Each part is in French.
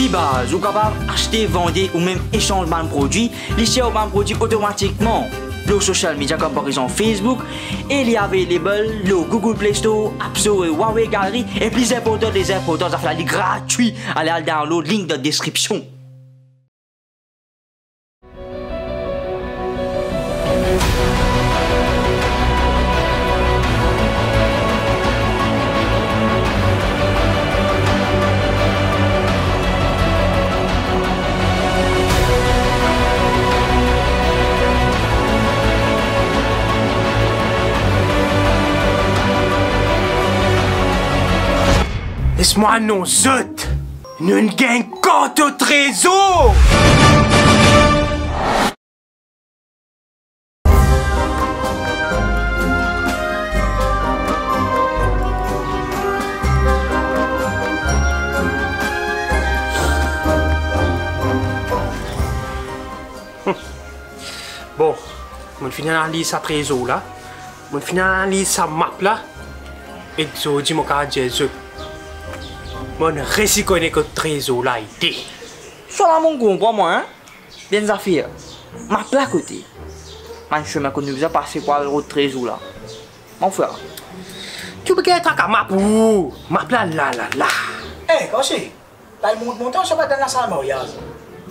Vibase, vous êtes capable d'acheter, vendre ou même échanger de produits. Les chers de produits automatiquement. Le social media comme par exemple Facebook. Et il y a available le Google Play Store, App Store et Huawei Gallery. Et plus important, les importants, ça fait gratuit. Allez le download, link dans la description. Laisse-moi annoncer, nous ne gagnons compte au trésor. Bon, on finit d'analyser sa trésor là, on finit d'analyser sa map là, et je dis mon cas Jésus. Mon récit connaît que le trésor là été. Soit là, mon comprend moi, hein? Bien ça fait. Ma plat côté. Man chemin que nous avons passé par le trésor là. Mon frère. Tu peux être à ma pou. Ma plat là. Eh, Koshi, t'as le montant, je vais pas dans la salle de mariage.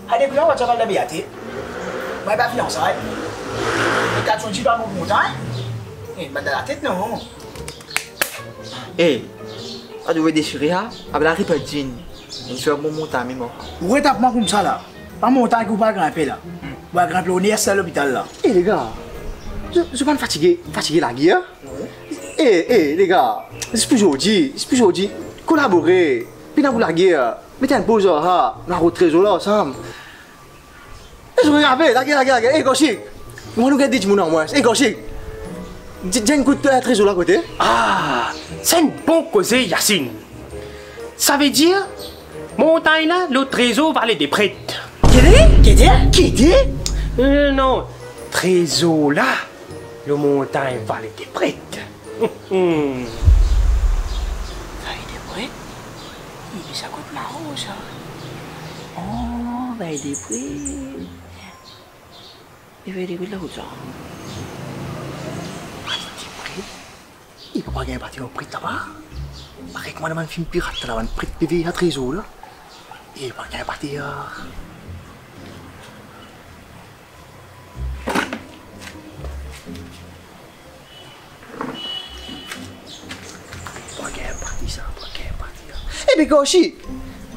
Allez, puis on va te faire la biati. Moi, pas fiançailles. Et quand tu dis pas mon montant, eh, ben dans la tête, non. Eh. Tu dois déchirer, avec la ripatine. Il fait un bon montant, même. Où est tapement comme ça là? Pas montant que vous pas grimper là. Vous va grimper au nez à l'hôpital là. Eh les gars, je suis pas fatigué la guerre. Eh les gars, c'est plus aujourd'hui, collaborer, puis dans la guerre, mettez un pause là, la route trésor là ensemble. Je regarde la guerre, eh Koshi, moi nous garder du monde en moi, eh Koshi. J'ai un coup de trésor là côté. Ah, c'est une bonne cause, Yacine. Ça veut dire, montagne là, le trésor va aller des prêtres. Qui dit? Non, trésor là, le montagne va aller des prêtres. Ça y est, prêt? Mais ça coûte marrant ça. Oh, va y des prêts. Il va y des prêts là où ça? Il peut pas gagner partir au prix là-bas. Avec moi, dans un film pirate, là, un prix de PV à trésor, là. Il peut pas gagner partir. Pas gagner partir. Eh bien, Koshi,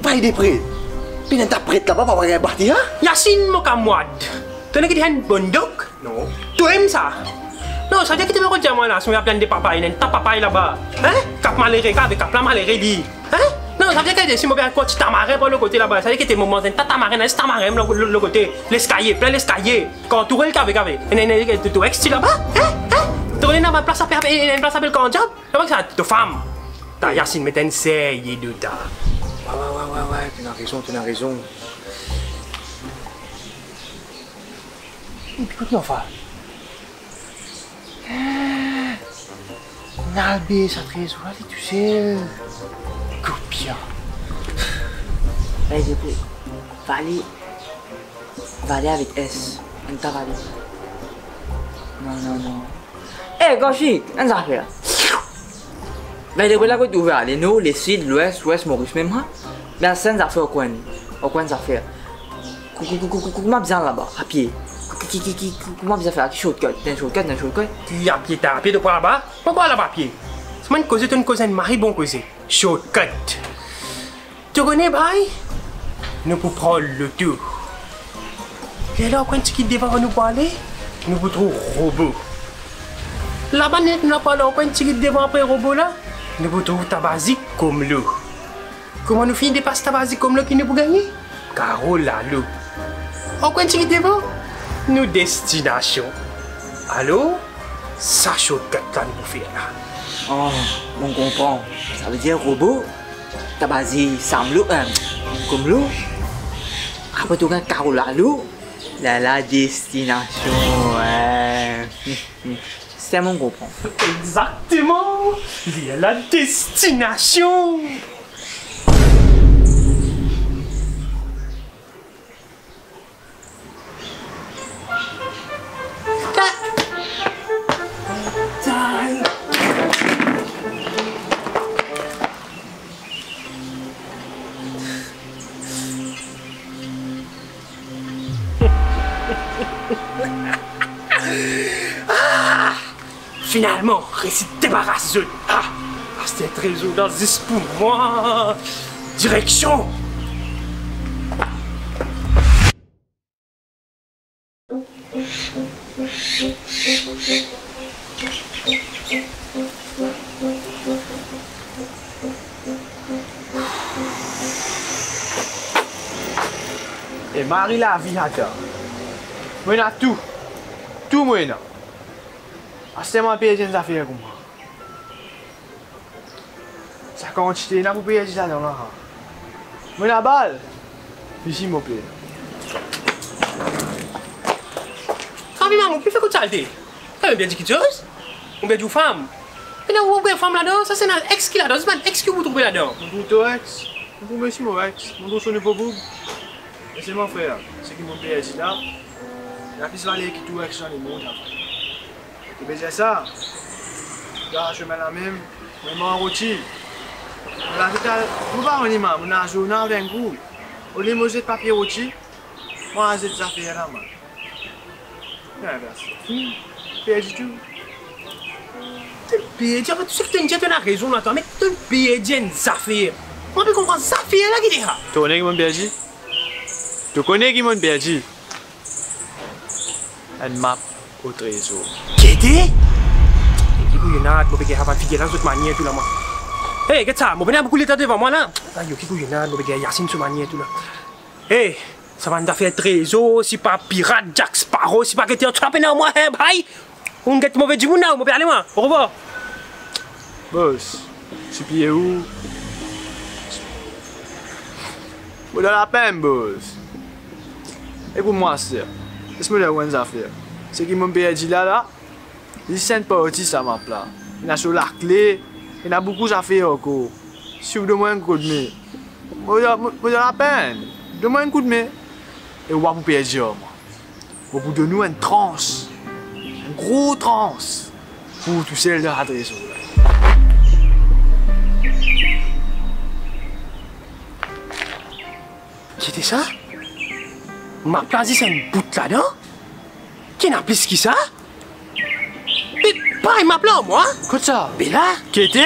pas des prêts. Puis, dans ta prête là-bas, pas gagner partir. Yacine, mon camarade, tu n'as qu'à une bonne doc? Non. Tu aimes ça? Non, ça veut dire que tu me redis moi là, si on a plein de papaye, ta papaye là-bas. Hein? Cap malheureux, cap plein malheureux, dit. Hein? Non, ça veut dire que si on a tu t'amarres pour le côté là-bas, ça veut dire que tu es moment, tu t'amarres, tu t'amarres le côté, l'escalier, plein l'escalier. Quand tu roules le cave, tu es là-bas? Hein? Tu roules dans ma place à faire une place à faire le camp job? Comment ça, tu femme? Ta Yacine, mais t'es une série de ta. Ouais, tu as raison. Et puis, qu'est-ce qu'on fait? Nalbé, ça trésor, tu sais. Copiant. Allez, dépré. Valer avec S. On t'a valé. Non. Eh, Koshi, on s'en fait là. Ben, dépré là, quand tu ouvres les nord, les sud, l'ouest, Maurice même, hein. Mais ça, ça fait au coin, ça fait. Comment bien là-bas, à pied? Comment bien faire? Shortcut. Tu as pied de quoi là-bas? Pourquoi là-bas pied? C'est une cause, une marie bon cause. Shortcut. Tu connais, bye? Nous pouvons prendre le tour. Et là, quand tu quittes devant nous parler, nous pouvons trouver robot. Là-bas, nous n'avons pas là, quand tu quittes devant après robot là, nous pouvons trouver ta basique comme l'eau. Comment nous finissons de passer ta basique comme l'eau qui nous peut gagner? Carole là, l'eau. Quand tu quittes devant, nous destination. Allô? Ça shortcut là nous faire là. Oh, on comprend. Ça veut dire robot. T'as basé Samlo, comme l'eau. Après tu regardes Carola l'eau. La destination, ouais. C'est mon comprend. Exactement. Il y a la destination. Ah, finalement, récit débarrassé. Ah, c'était un trésor dans 10 pour moi. Direction. Et Marie la vie à toi. Moi, j'ai tout. Tout, moi, là. C'est moi qui paye des affaires comme moi. Ça quantité, n'a pas payé ça dans là. Moi, la balle. Ici, mon père. Maman, tu fais quoi de saleté? Tu as bien dit quelque chose? On veut dire femme. Mais là, où est femme là-dedans? Ça, c'est un ex qui là-dedans. C'est pas un ex que vous trouvez là-dedans. Mon tout ex. Mon tout monsieur, mon ex. Mon tout sonne pas beaucoup. Et c'est mon frère. C'est qui mon père dit là. La fille là, qui tout ex dans les mondes. Tu veux dire ça? Là, je mets la même. Mais moi, en rôti. Là, vous ne parlez pas, on a un journal avec un goût. On a mangé de papier rôti. Moi, j'ai des affaires là, man. Perdu tout. Tu sais que tu as raison là, mais tu as payé des affaires. Moi, je comprends ça, affaire là qui est là. Tu connais qui m'ont perdu? Tu connais qui m'ont perdu? Une map au trésor. Qui était? Qui couillonnade, je vais faire figurer là, cette manière tout là, moi. Hey, qu'est-ce que ça? Je vais beaucoup l'état devant moi là. Aïe, qui couillonnade, je vais faire Yacine cette manière tout là. Hey! Ça va nous faire trésor, si pas pirate, Jack Sparrow, si pas que tu as attrapé dans moi, hein, bye! On get mauvais du monde là, on peut aller moi. Au revoir. Boss, tu pieds où? Vous de la peine, boss. Écoute-moi, ça. Laisse-moi dire une affaire. C'est qui m'ont perdu là, ils ne sentent pas aussi ça m'a plat. Il a sur la clé, il a beaucoup d'affaires encore. Si vous demandez un coup de main, vous de la peine. Donne-moi un coup de main. Et on va vous payer, moi. On vous donne une tranche. Une grosse tranche. Pour tout celle de la trésor. Qui était ça? Ma place, c'est une boute là-dedans? Qui n'a plus qui ça? Mais pas, il m'a appelé moi? Quoi ça? Mais là? Qui était?